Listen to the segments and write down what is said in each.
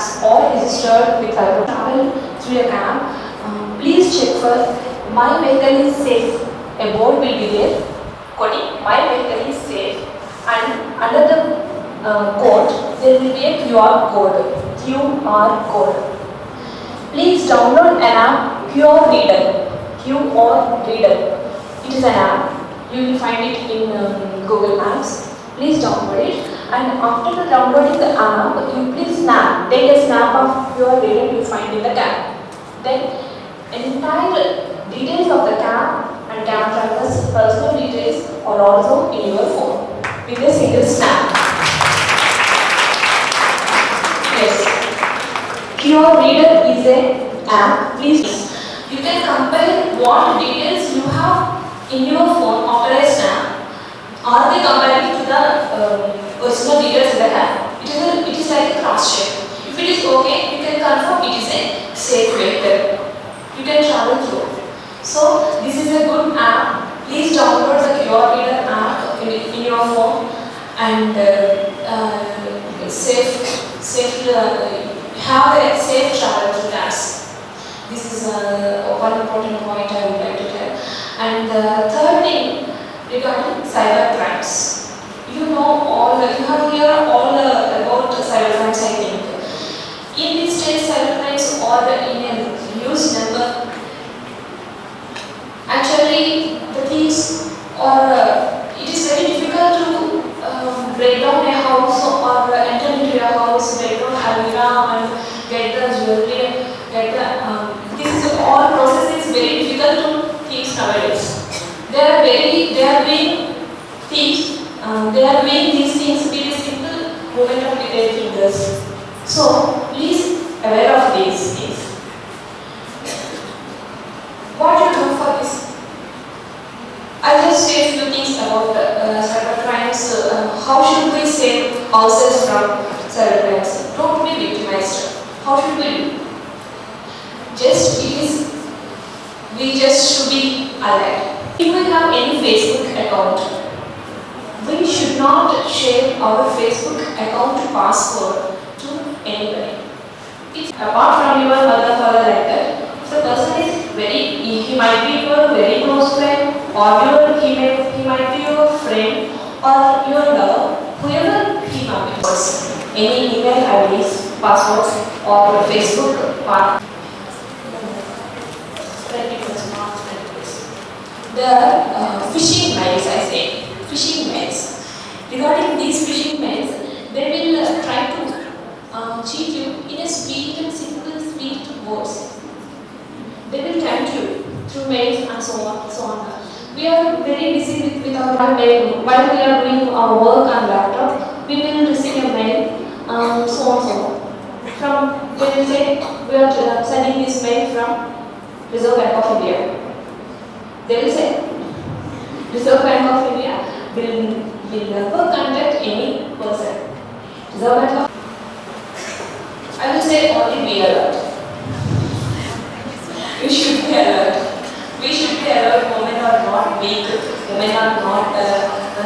apps or registered with our travel through a cab, please check for my vehicle is safe. A board will be there quoting my vehicle is safe, and under the code there will be a QR code. Please download an app QR Reader. It is an app. You will find it in Google Maps. Please download it, and after downloading the app, you please take a snap of your reader you find in the cab. Then entire details of the cab and cab driver's personal details are also in your phone with a single snap. Yes, QR Reader is an app. Please, you can compare what details you have in your phone after a snap. Are they comparing to the original details in the cab? It is like a cross check. If it is okay, you can confirm it is a safe vehicle. You can travel through. So this is a good app. Please download the QR Reader app in your phone and have a safe travel through apps. This is one important point I would like to tell. And the third thing regarding cyber crimes. You have heard all about cyber crimes, I think. In these days, cyber crimes are in a huge number. Actually, the thieves it is very difficult to break down a house or enter into a house, break down Almira and get the jewelry, this is all process is very difficult to thieves nowadays. They are doing thieves. They are doing these things with a simple movement of their fingers. So please aware of these things. What you do for this? I'll just say a few things about cyber crimes. How should we save ourselves from cyber crimes? Don't be victimized. How should we do? We just should be alert. If we have any Facebook account, we should not share our Facebook account password to anybody. Apart from your mother, father, like that, if the person is he might be your very close friend, or he might be your friend, or your lover, whoever he might be. Any email IDs, passwords, or Facebook password. The phishing mails, I say. Phishing mails. Regarding these phishing mails, they will try to cheat you in a simple, sweet words. They will tempt you through mails and so on. We are very busy with our mail. While we are doing our work on laptop, we will receive a mail, so on. They will say, we are sending this mail from Reserve Bank of India. They will say, Reserve Bank of India will never contact any person. Reserve Bank of I will say only be alert. You should be alert. We should be alert. Women are not weak. Women are not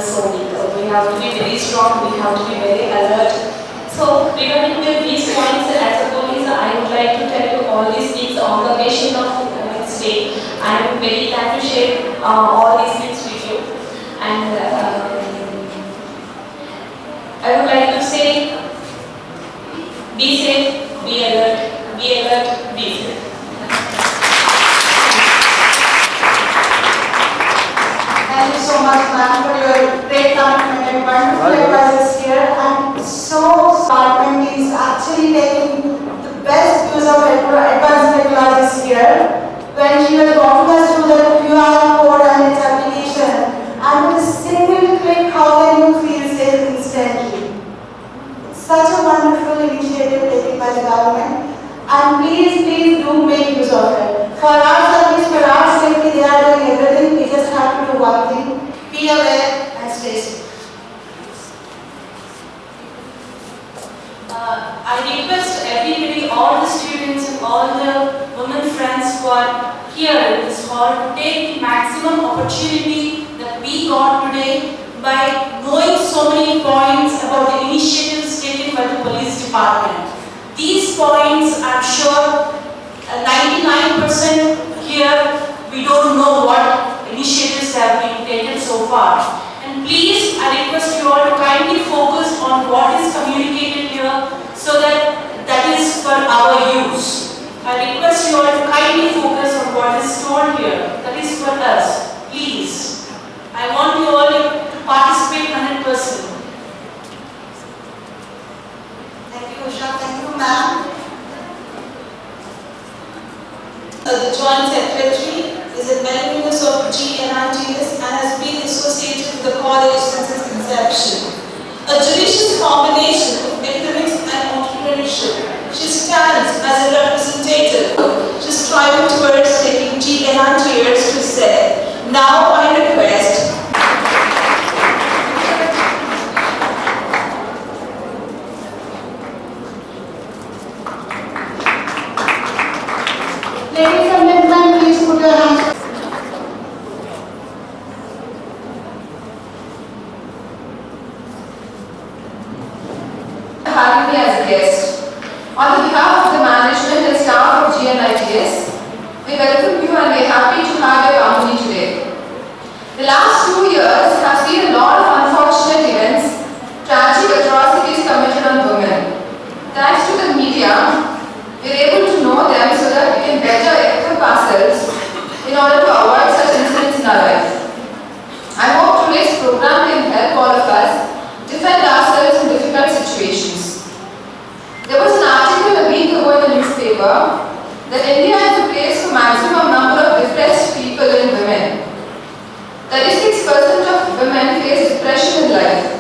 so weak. We have to be very strong. We have to be very alert. So regarding these points, as a police, I would like to tell you all these things on the occasion of Women's Day. I am very glad to share all these things with you, and I would like to say, be safe, be alert, be safe. Thank you so much, ma'am, for your great compliment and wonderful advices here. I'm so department is actually taking the best use of advanced technologies here. When she was walking us through the QR code and its application, and with a single click, how can you feel safe instantly? It's such a wonderful initiative taken by the government, and please do make use of it. For our service, for our safety, they are doing everything. We just have to do one thing: be aware and stay safe. I request everybody, all the students, all the women friends who are here in this hall to take the maximum opportunity that we got today by knowing so many points about the initiatives taken by the police department. These points, I'm sure 99% here, we don't know what initiatives have been taken so far. And please, I request you all to kindly focus on what is communicated here so that that is for our use. I request you all to kindly focus on what is told here. That is for us. Please. I want you all to participate 100%. Thank you, Usha. Thank you, ma'am. The Joint Secretary is a alumnus of GNITS and has been associated with the college since its inception. A judicious combination of academics and entrepreneurship. She stands as a representative. She's striving towards taking GNITS to say. Now I request Ladies and gentlemen, please put your hands. Having me as a guest. On behalf of the management and staff of GNITS, we welcome you and we are happy to have your company today. The last 2 years have seen a lot of unfortunate events, tragic atrocities committed on women. Thanks to the media, we are able to know them so that we can better equip ourselves in order to avoid such incidents in our life. I hope today's program can help all of us defend ourselves in difficult situations. There was an article a week ago in the newspaper that India is a place for maximum number of depressed people in women. 36% of women face depression in life.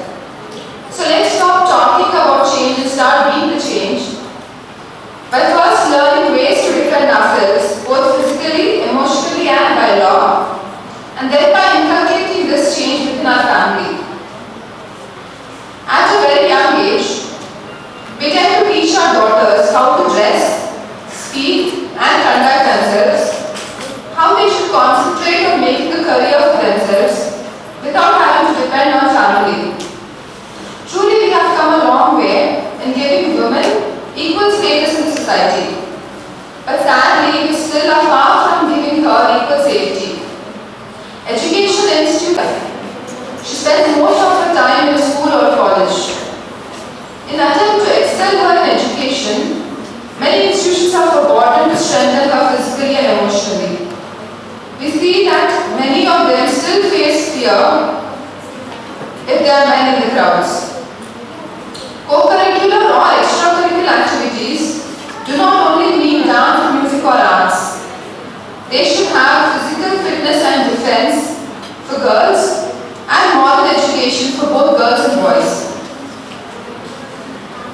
So let's stop talking about change and start being the change. By first learning ways to defend ourselves, both physically, emotionally and by law, and then by inculcating this change within our family. At a very young age, we tend to teach our daughters how to dress, speak and conduct themselves, how they should concentrate on making a career for themselves without having to depend on family. Truly we have come a long way in giving women equal status in society. But sadly, we still are far from giving her equal safety. Educational institute. She spends most of her time in a school or college. In attempt to excel her in education, many institutions have forgotten to strengthen her physically and emotionally. We see that many of them still face fear if there are men in the crowds. Co-curricular or extracurricular activities do not only mean dance, music or arts. They should have physical fitness and defense for girls and moral education for both girls and boys.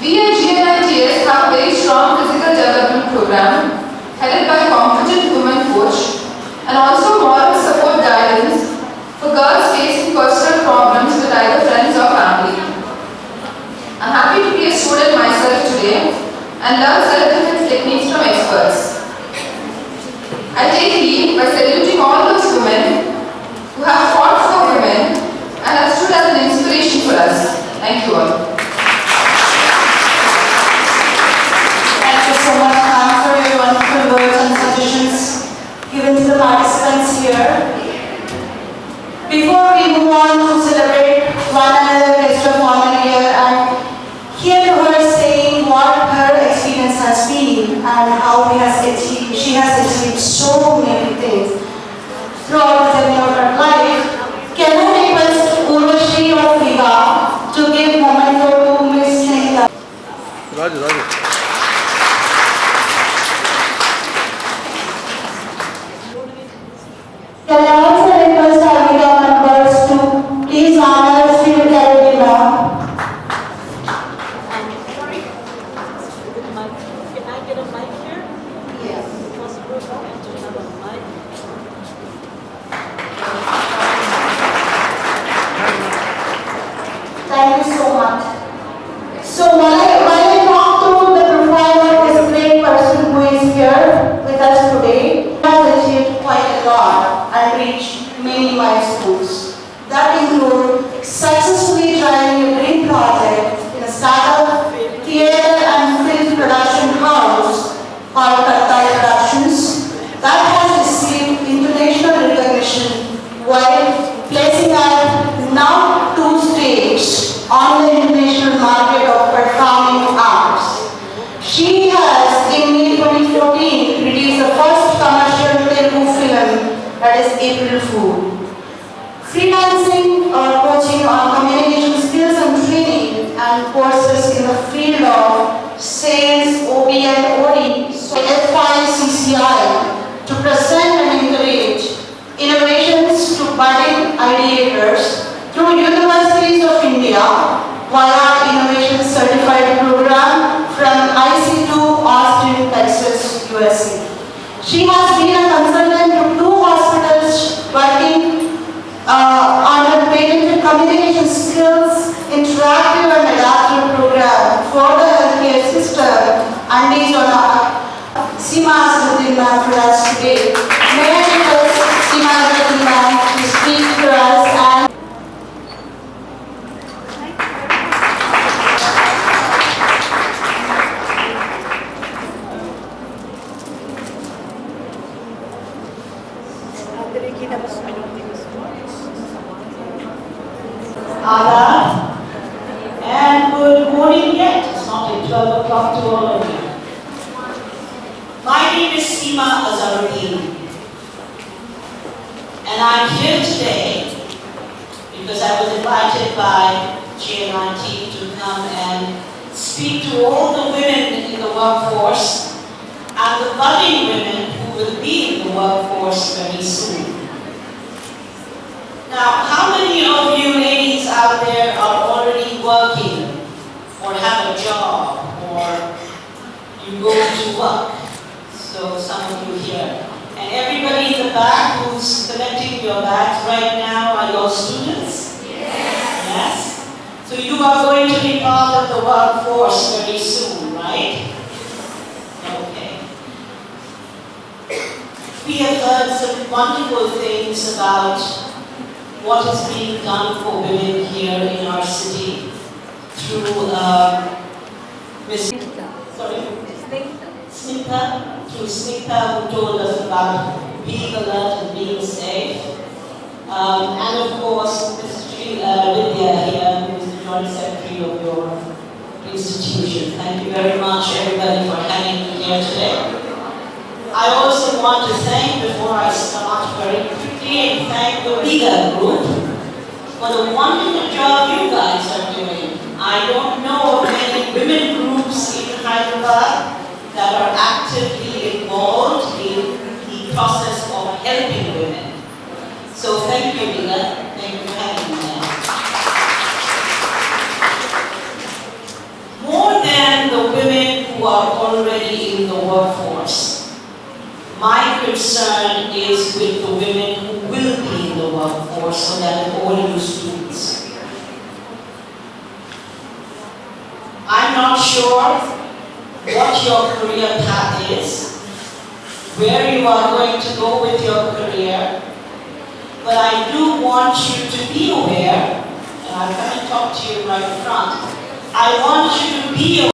We at GNITS have a very strong physical development program headed by a competent women coach and also moral support guidance for girls facing personal problems with either friends or family. I'm happy to be a student myself today and learn self-defense techniques from experts. I take lead by saluting all those women who have fought for women and have stood as an inspiration for us. Thank you all. Thank you so much, ma'am, for your wonderful words and suggestions given to the participants here. Before we move on to celebrate one another guest of honor here and hear her saying what her experience has been and how she has achieved so many things throughout the journey of her life, can I request Urvashi or Viva to give memento to Miss Snehita? Raju. Can I also request our media members to please honor Sri Vidyarthi ma'am? Can I get a mic here? Yes. Possible to have a mic? Thank you so much. So while I talk to the profile of this great person who is here with us today, has achieved quite a lot and reached many milestones. That include successfully driving a dream project in a startup, theatre and film production engaged on the international market of performing arts. She has, in May 2014, released the first commercial Telugu film, that is April Fool. Freelancing or coaching on communication skills and training and courses in the field of sales, OB and OD, so FICCI, to present and encourage innovations to budding ideators through Universities of India via Innovation Certified Program from IC2 Austin, Texas, USA. She has been a consultant to 2 hospitals working on her patented communication skills, interactive and adaptive program for the healthcare system, and is on Seema Azharuddin ma'am for us today. May I request Seema Azharuddin ma'am to speak to us and Adab, and good morning yet. It's not yet 12 o'clock to all of you. My name is Seema Azharuddin, and I'm here today because I was invited by GNIT to come and speak to all the women in the workforce and the budding women who will be in the workforce very soon. Now, how many of you ladies out there are already working or have a job or you go to work? So some of you here. And everybody in the back who's collecting your bags right now are your students? Yes? So you are going to be part of the workforce very soon, right? Okay. We have heard some wonderful things about what is being done for women here in our city through Ms. Snigdha, through Snigdha, who told us about being alert and being safe. And of course, Ms. Vidya here, who is the Joint Secretary of your institution. Thank you very much, everybody, for having me here today. I also want to thank, before I start very quickly, and thank the Riga Group for the wonderful job you guys are doing. I don't know of any women groups in Hyderabad that are actively involved in the process of helping women. So thank you, Riga. Thank you for having me there. More than the women who are already in the workforce, my concern is with the women who will be in the workforce, so that is all you students. I'm not sure what your career path is, where you are going to go with your career, but I do want you to be aware, and I'm going to talk to you right in front, I want you to be aware